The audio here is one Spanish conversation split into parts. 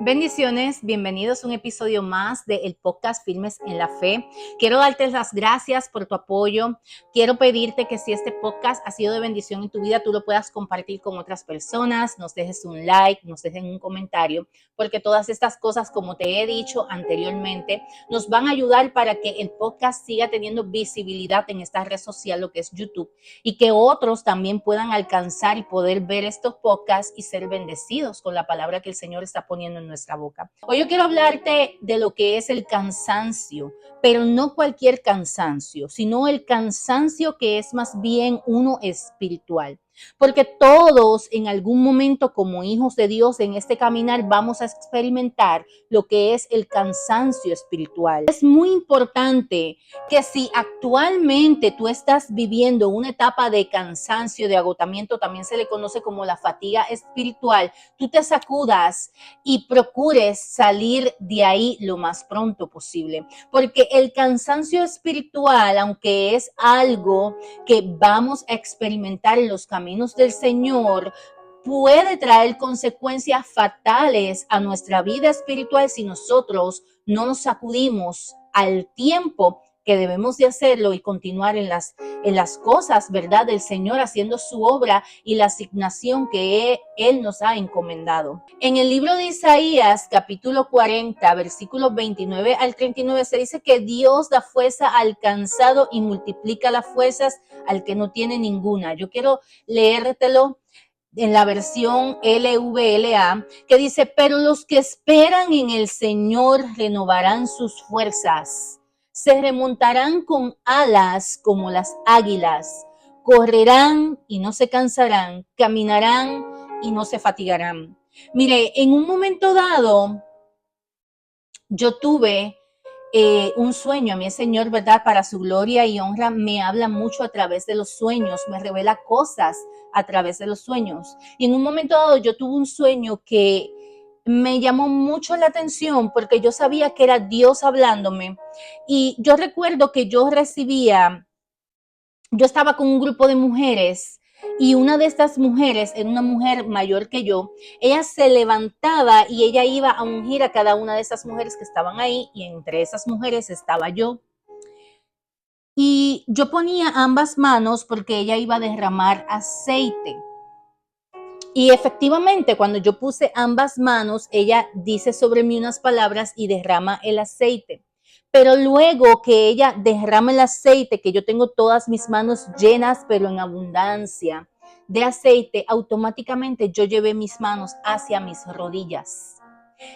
Bendiciones, bienvenidos a un episodio más del podcast Firmes en la Fe. Quiero darte las gracias por tu apoyo. Quiero pedirte que si este podcast ha sido de bendición en tu vida, tú lo puedas compartir con otras personas, nos dejes un like, nos dejen un comentario, porque todas estas cosas, como te he dicho anteriormente, nos van a ayudar para que el podcast siga teniendo visibilidad en esta red social, lo que es YouTube, y que otros también puedan alcanzar y poder ver estos podcasts y ser bendecidos con la palabra que el Señor está poniendo en nuestra boca. Hoy yo quiero hablarte de lo que es el cansancio, pero no cualquier cansancio, sino el cansancio que es más bien uno espiritual. Porque todos en algún momento como hijos de Dios en este caminar vamos a experimentar lo que es el cansancio espiritual. Es muy importante que si actualmente tú estás viviendo una etapa de cansancio, de agotamiento, también se le conoce como la fatiga espiritual, tú te sacudas y procures salir de ahí lo más pronto posible. Porque el cansancio espiritual, aunque es algo que vamos a experimentar en los caminos del Señor, puede traer consecuencias fatales a nuestra vida espiritual si nosotros no nos sacudimos al tiempo que debemos de hacerlo y continuar en las cosas, ¿verdad? Del Señor haciendo su obra y la asignación que Él nos ha encomendado. En el libro de Isaías, capítulo 40, versículos 29 al 39, se dice que Dios da fuerza al cansado y multiplica las fuerzas al que no tiene ninguna. Yo quiero leértelo en la versión LVLA, que dice, pero los que esperan en el Señor renovarán sus fuerzas, se remontarán con alas como las águilas, correrán y no se cansarán, caminarán y no se fatigarán. Mire, en un momento dado, yo tuve un sueño. A mí el Señor, ¿verdad? Para su gloria y honra, me habla mucho a través de los sueños, me revela cosas a través de los sueños. Y en un momento dado yo tuve un sueño que me llamó mucho la atención porque yo sabía que era Dios hablándome. Y yo recuerdo que yo estaba con un grupo de mujeres y una de estas mujeres era una mujer mayor que yo. Ella se levantaba y ella iba a ungir a cada una de esas mujeres que estaban ahí y entre esas mujeres estaba yo. Y yo ponía ambas manos porque ella iba a derramar aceite. Y efectivamente, cuando yo puse ambas manos, ella dice sobre mí unas palabras y derrama el aceite. Pero luego que ella derrama el aceite, que yo tengo todas mis manos llenas, pero en abundancia de aceite, automáticamente yo llevé mis manos hacia mis rodillas.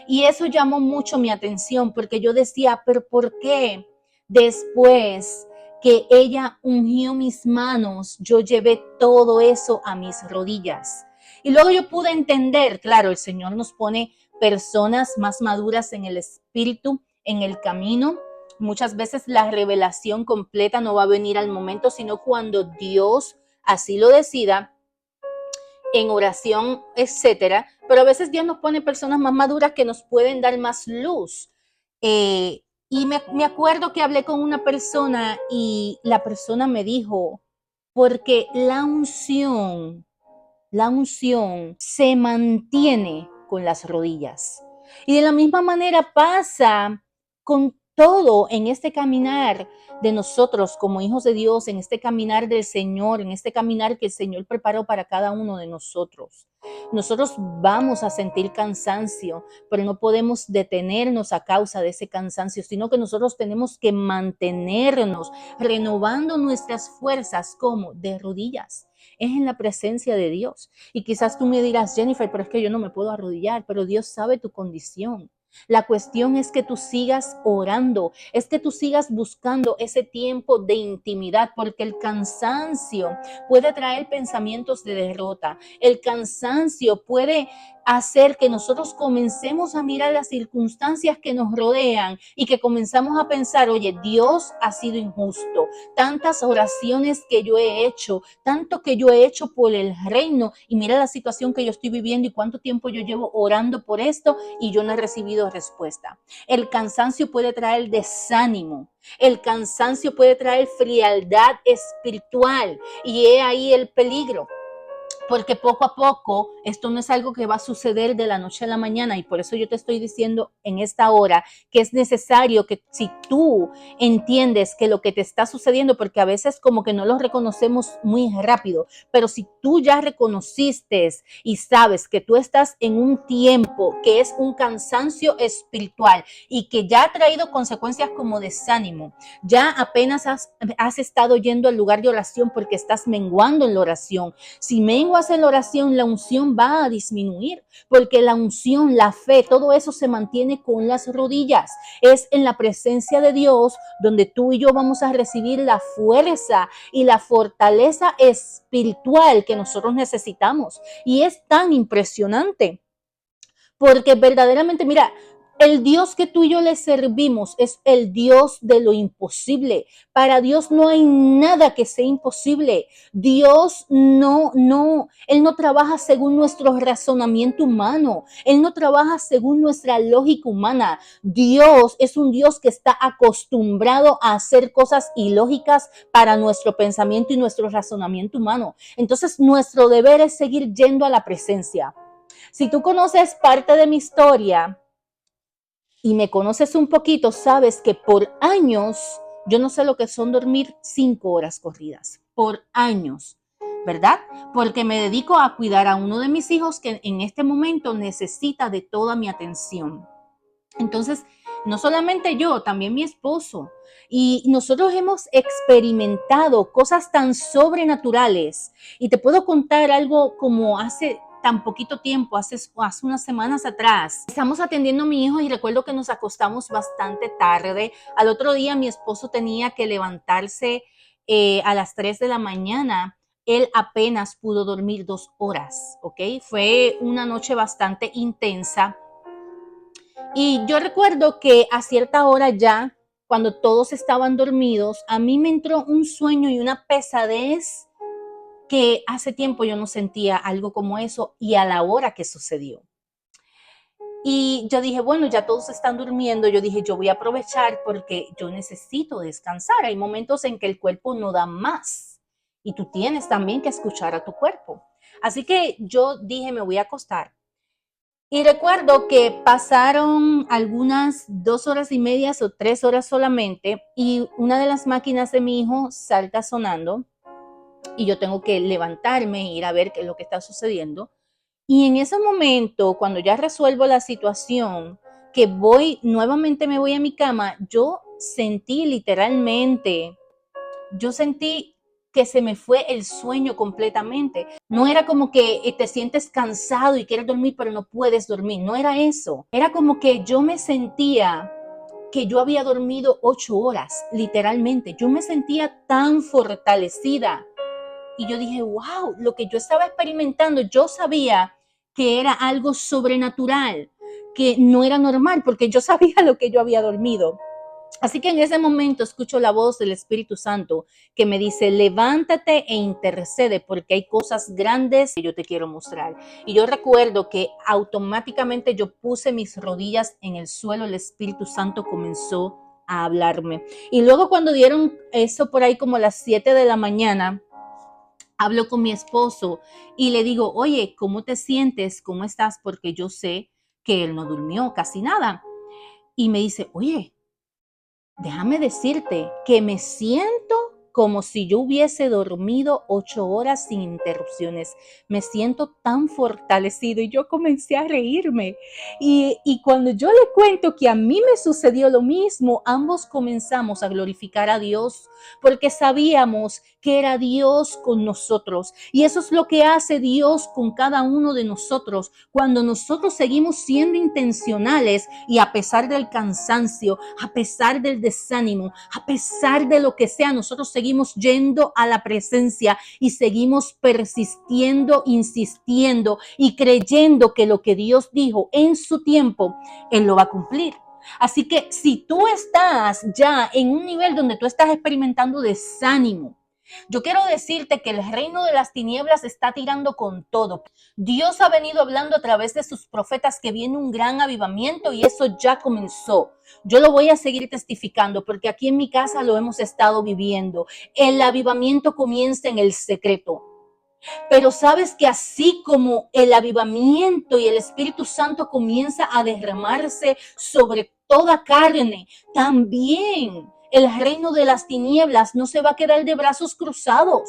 Y eso llamó mucho mi atención porque yo decía, pero ¿por qué después que ella ungió mis manos, yo llevé todo eso a mis rodillas? Y luego yo pude entender, claro, el Señor nos pone personas más maduras en el espíritu, en el camino. Muchas veces la revelación completa no va a venir al momento, sino cuando Dios así lo decida, en oración, etcétera. Pero a veces Dios nos pone personas más maduras que nos pueden dar más luz. Y me acuerdo que hablé con una persona y la persona me dijo, porque la unción se mantiene con las rodillas. Y de la misma manera pasa con todo en este caminar de nosotros como hijos de Dios, en este caminar del Señor, en este caminar que el Señor preparó para cada uno de nosotros. Nosotros vamos a sentir cansancio, pero no podemos detenernos a causa de ese cansancio, sino que nosotros tenemos que mantenernos renovando nuestras fuerzas como de rodillas. Es en la presencia de Dios. Y quizás tú me dirás, Jennifer, pero es que yo no me puedo arrodillar, pero Dios sabe tu condición. La cuestión es que tú sigas orando, es que tú sigas buscando ese tiempo de intimidad, porque el cansancio puede traer pensamientos de derrota. El cansancio puede hacer que nosotros comencemos a mirar las circunstancias que nos rodean y que comenzamos a pensar, oye, Dios ha sido injusto. Tantas oraciones que yo he hecho, tanto que yo he hecho por el reino y mira la situación que yo estoy viviendo y cuánto tiempo yo llevo orando por esto y yo no he recibido respuesta. El cansancio puede traer desánimo. El cansancio puede traer frialdad espiritual y he ahí el peligro. porque poco a poco esto no es algo que va a suceder de la noche a la mañana, y por eso yo te estoy diciendo en esta hora que es necesario que si tú entiendes que lo que te está sucediendo, porque a veces como que no lo reconocemos muy rápido, pero si tú ya reconociste y sabes que tú estás en un tiempo que es un cansancio espiritual y que ya ha traído consecuencias como desánimo, ya apenas has estado yendo al lugar de oración porque estás menguando en la oración. Si menguas en la oración, la unción va a disminuir, porque la unción, la fe, todo eso se mantiene con las rodillas. Es en la presencia de Dios donde tú y yo vamos a recibir la fuerza y la fortaleza espiritual que nosotros necesitamos. Y es tan impresionante, porque verdaderamente, mira, el Dios que tú y yo le servimos es el Dios de lo imposible. Para Dios no hay nada que sea imposible. Dios Él no trabaja según nuestro razonamiento humano. Él no trabaja según nuestra lógica humana. Dios es un Dios que está acostumbrado a hacer cosas ilógicas para nuestro pensamiento y nuestro razonamiento humano. Entonces, nuestro deber es seguir yendo a la presencia. Si tú conoces parte de mi historia y me conoces un poquito, sabes que por años yo no sé lo que son dormir 5 horas corridas. Por años, ¿verdad? Porque me dedico a cuidar a uno de mis hijos que en este momento necesita de toda mi atención. Entonces, no solamente yo, también mi esposo. Y nosotros hemos experimentado cosas tan sobrenaturales. Y te puedo contar algo como hace tan poquito tiempo, hace unas semanas atrás. Estamos atendiendo a mi hijo y recuerdo que nos acostamos bastante tarde. Al otro día mi esposo tenía que levantarse a las 3 de la mañana. Él apenas pudo dormir 2 horas, ¿ok? Fue una noche bastante intensa. Y yo recuerdo que a cierta hora ya, cuando todos estaban dormidos, a mí me entró un sueño y una pesadez que hace tiempo yo no sentía algo como eso, y a la hora que sucedió. Y yo dije, bueno, ya todos están durmiendo. Yo dije, yo voy a aprovechar porque yo necesito descansar. Hay momentos en que el cuerpo no da más y tú tienes también que escuchar a tu cuerpo. Así que yo dije, me voy a acostar. Y recuerdo que pasaron algunas 2 horas y media o 3 horas solamente, y una de las máquinas de mi hijo salta sonando y yo tengo que levantarme e ir a ver qué es lo que está sucediendo. Y en ese momento, cuando ya resuelvo la situación, que nuevamente me voy a mi cama, yo sentí que se me fue el sueño completamente. No era como que te sientes cansado y quieres dormir, pero no puedes dormir. No era eso. Era como que yo me sentía que yo había dormido 8 horas, literalmente. Yo me sentía tan fortalecida. Y yo dije, wow, lo que yo estaba experimentando, yo sabía que era algo sobrenatural, que no era normal, porque yo sabía lo que yo había dormido. Así que en ese momento escucho la voz del Espíritu Santo que me dice, levántate e intercede porque hay cosas grandes que yo te quiero mostrar. Y yo recuerdo que automáticamente yo puse mis rodillas en el suelo, el Espíritu Santo comenzó a hablarme. Y luego cuando dieron eso por ahí como las 7 de la mañana, hablo con mi esposo y le digo, oye, ¿cómo te sientes? ¿Cómo estás? Porque yo sé que él no durmió casi nada. Y me dice, oye, déjame decirte que me siento como si yo hubiese dormido 8 horas sin interrupciones. Me siento tan fortalecido, y yo comencé a reírme. Y cuando yo le cuento que a mí me sucedió lo mismo, ambos comenzamos a glorificar a Dios porque sabíamos que era Dios con nosotros. Y eso es lo que hace Dios con cada uno de nosotros. Cuando nosotros seguimos siendo intencionales y a pesar del cansancio, a pesar del desánimo, a pesar de lo que sea, nosotros seguimos yendo a la presencia y seguimos persistiendo, insistiendo y creyendo que lo que Dios dijo en su tiempo, Él lo va a cumplir. Así que si tú estás ya en un nivel donde tú estás experimentando desánimo, yo quiero decirte que el reino de las tinieblas está tirando con todo. Dios ha venido hablando a través de sus profetas que viene un gran avivamiento y eso ya comenzó. Yo lo voy a seguir testificando porque aquí en mi casa lo hemos estado viviendo. El avivamiento comienza en el secreto. Pero sabes que así como el avivamiento y el Espíritu Santo comienza a derramarse sobre toda carne, también el reino de las tinieblas no se va a quedar de brazos cruzados.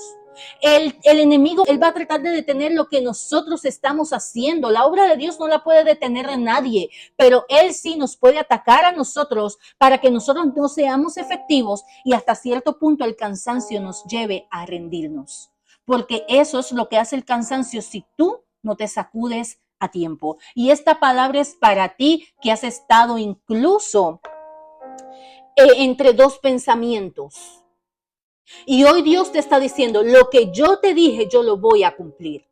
El enemigo, él va a tratar de detener lo que nosotros estamos haciendo. La obra de Dios no la puede detener a nadie, pero él sí nos puede atacar a nosotros para que nosotros no seamos efectivos y hasta cierto punto el cansancio nos lleve a rendirnos. Porque eso es lo que hace el cansancio si tú no te sacudes a tiempo. Y esta palabra es para ti que has estado incluso entre dos pensamientos. Y hoy Dios te está diciendo, lo que yo te dije, yo lo voy a cumplir.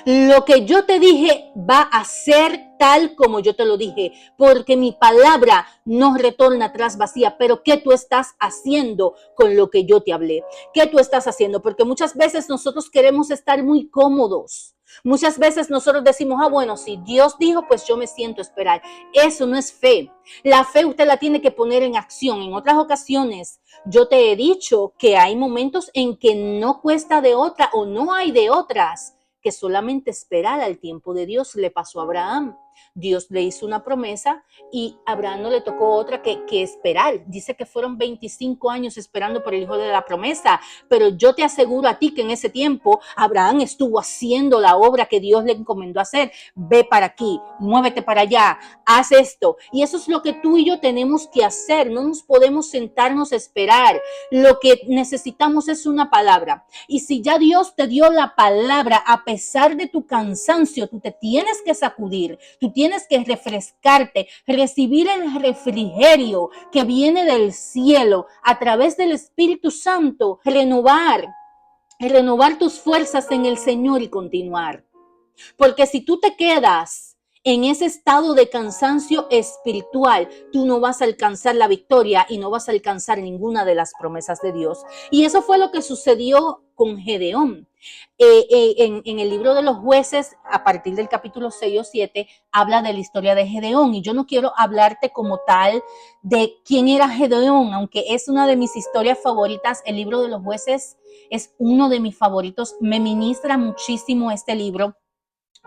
Lo que yo te dije va a ser tal como yo te lo dije, porque mi palabra no retorna atrás vacía. Pero ¿qué tú estás haciendo con lo que yo te hablé? ¿Qué tú estás haciendo? Porque muchas veces nosotros queremos estar muy cómodos. Muchas veces nosotros decimos, bueno, si Dios dijo, pues yo me siento a esperar. Eso no es fe. La fe usted la tiene que poner en acción. En otras ocasiones yo te he dicho que hay momentos en que no cuesta de otra o no hay de otras que solamente esperar al tiempo de Dios. Le pasó a Abraham. Dios le hizo una promesa y a Abraham no le tocó otra que esperar. Dice que fueron 25 años esperando por el hijo de la promesa, pero yo te aseguro a ti que en ese tiempo Abraham estuvo haciendo la obra que Dios le encomendó hacer. Ve para aquí, muévete para allá, haz esto. Y eso es lo que tú y yo tenemos que hacer. No nos podemos sentarnos a esperar. Lo que necesitamos es una palabra. Y si ya Dios te dio la palabra, a pesar de tu cansancio, tú te tienes que sacudir, tú tienes que refrescarte, recibir el refrigerio que viene del cielo a través del Espíritu Santo, renovar tus fuerzas en el Señor y continuar. Porque si tú te quedas en ese estado de cansancio espiritual, tú no vas a alcanzar la victoria y no vas a alcanzar ninguna de las promesas de Dios. Y eso fue lo que sucedió con Gedeón. En el libro de los jueces, a partir del capítulo 6 o 7, habla de la historia de Gedeón. Y yo no quiero hablarte como tal de quién era Gedeón, aunque es una de mis historias favoritas. El libro de los jueces es uno de mis favoritos. Me ministra muchísimo este libro.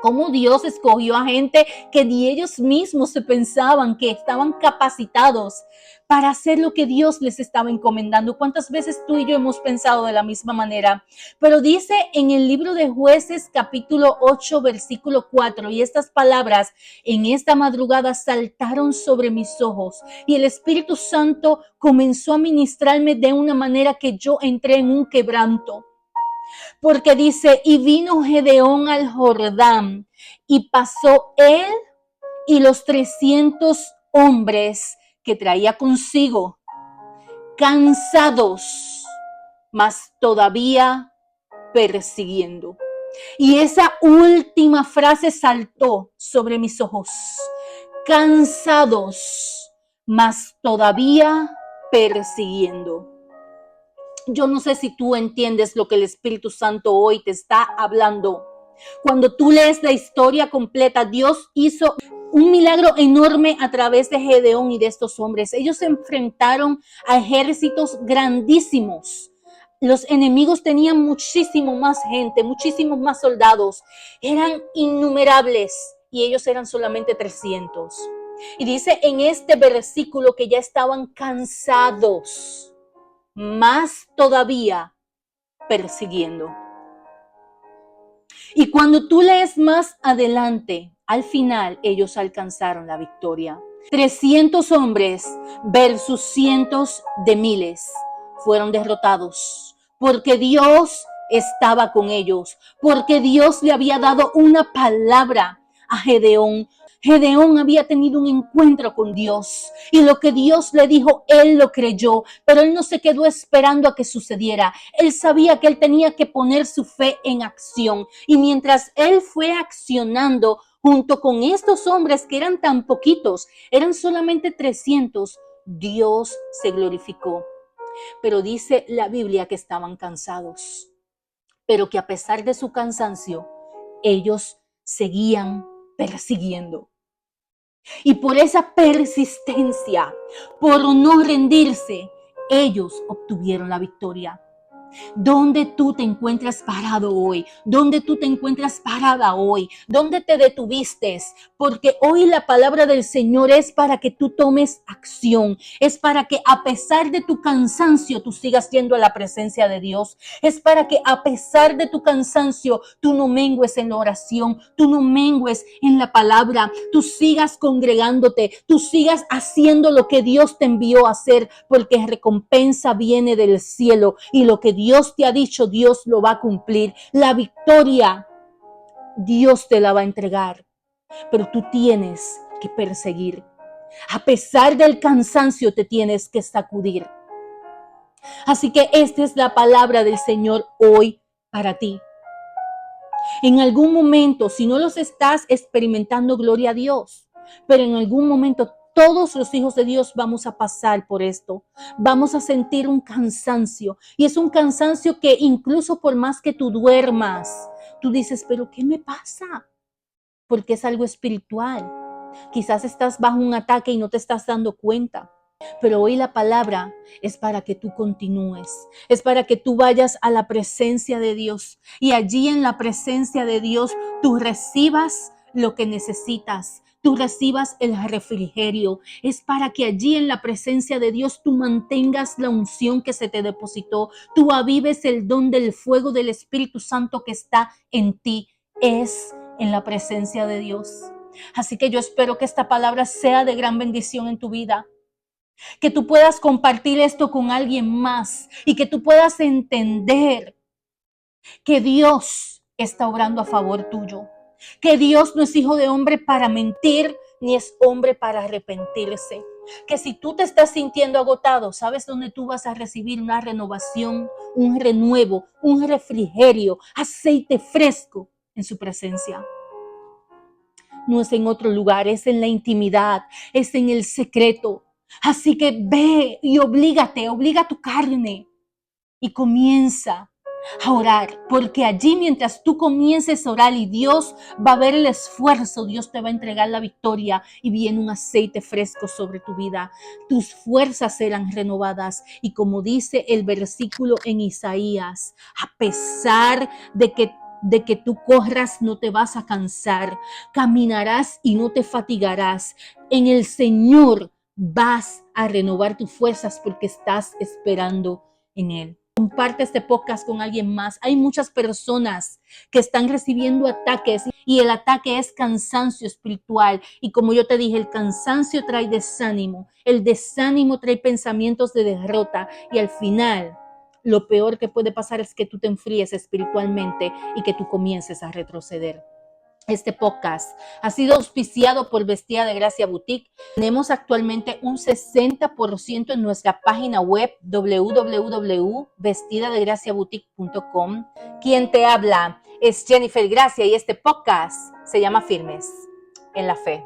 Cómo Dios escogió a gente que ni ellos mismos se pensaban que estaban capacitados para hacer lo que Dios les estaba encomendando. ¿Cuántas veces tú y yo hemos pensado de la misma manera? Pero dice en el libro de Jueces, capítulo 8, versículo 4, y estas palabras en esta madrugada saltaron sobre mis ojos y el Espíritu Santo comenzó a ministrarme de una manera que yo entré en un quebranto. Porque dice, y vino Gedeón al Jordán, y pasó él y los 300 hombres que traía consigo, cansados, mas todavía persiguiendo. Y esa última frase saltó sobre mis ojos, cansados, mas todavía persiguiendo. Yo no sé si tú entiendes lo que el Espíritu Santo hoy te está hablando. Cuando tú lees la historia completa, Dios hizo un milagro enorme a través de Gedeón y de estos hombres. Ellos se enfrentaron a ejércitos grandísimos. Los enemigos tenían muchísimo más gente, muchísimos más soldados. Eran innumerables y ellos eran solamente 300. Y dice en este versículo que ya estaban cansados, más todavía persiguiendo. Y cuando tú lees más adelante, al final ellos alcanzaron la victoria. 300 hombres versus cientos de miles fueron derrotados porque Dios estaba con ellos, porque Dios le había dado una palabra a Gedeón. Gedeón había tenido un encuentro con Dios y lo que Dios le dijo, él lo creyó, pero él no se quedó esperando a que sucediera. Él sabía que él tenía que poner su fe en acción y mientras él fue accionando junto con estos hombres que eran tan poquitos, eran solamente 300, Dios se glorificó. Pero dice la Biblia que estaban cansados, pero que a pesar de su cansancio, ellos seguían persiguiendo. Y por esa persistencia, por no rendirse, ellos obtuvieron la victoria. ¿Dónde tú te encuentras parado hoy? ¿Dónde tú te encuentras parada hoy? ¿Dónde te detuviste? Porque hoy la palabra del Señor es para que tú tomes acción. Es para que a pesar de tu cansancio tú sigas yendo a la presencia de Dios. Es para que a pesar de tu cansancio tú no mengues en la oración, tú no mengues en la palabra, tú sigas congregándote, tú sigas haciendo lo que Dios te envió a hacer, porque recompensa viene del cielo y lo que Dios te ha dicho, Dios lo va a cumplir. La victoria, Dios te la va a entregar, pero tú tienes que perseguir. A pesar del cansancio, te tienes que sacudir. Así que esta es la palabra del Señor hoy para ti. En algún momento, si no los estás experimentando, gloria a Dios, pero en algún momento todos los hijos de Dios vamos a pasar por esto. Vamos a sentir un cansancio. Y es un cansancio que incluso por más que tú duermas, tú dices, pero ¿qué me pasa? Porque es algo espiritual. Quizás estás bajo un ataque y no te estás dando cuenta. Pero hoy la palabra es para que tú continúes, es para que tú vayas a la presencia de Dios y allí en la presencia de Dios tú recibas lo que necesitas, tú recibas el refrigerio. Es para que allí en la presencia de Dios tú mantengas la unción que se te depositó, tú avives el don del fuego del Espíritu Santo que está en ti. Es en la presencia de Dios. Así que yo espero que esta palabra sea de gran bendición en tu vida. Que tú puedas compartir esto con alguien más y que tú puedas entender que Dios está obrando a favor tuyo. Que Dios no es hijo de hombre para mentir, ni es hombre para arrepentirse. Que si tú te estás sintiendo agotado, ¿sabes dónde tú vas a recibir una renovación, un renuevo, un refrigerio, aceite fresco en su presencia? No es en otro lugar, es en la intimidad, es en el secreto. Así que ve y obliga a tu carne y comienza a orar, porque allí mientras tú comiences a orar y Dios va a ver el esfuerzo, Dios te va a entregar la victoria y viene un aceite fresco sobre tu vida. Tus fuerzas serán renovadas y como dice el versículo en Isaías, a pesar de que tú corras, no te vas a cansar, caminarás y no te fatigarás. En el Señor vas a renovar tus fuerzas porque estás esperando en Él. Comparte este podcast con alguien más. Hay muchas personas que están recibiendo ataques y el ataque es cansancio espiritual. Y como yo te dije, el cansancio trae desánimo. El desánimo trae pensamientos de derrota y al final lo peor que puede pasar es que tú te enfríes espiritualmente y que tú comiences a retroceder. Este podcast ha sido auspiciado por Vestida de Gracia Boutique. Tenemos actualmente un 60% en nuestra página web www.vestidadegraciaboutique.com. Quien te habla es Jennifer Gracia y este podcast se llama Firmes en la Fe.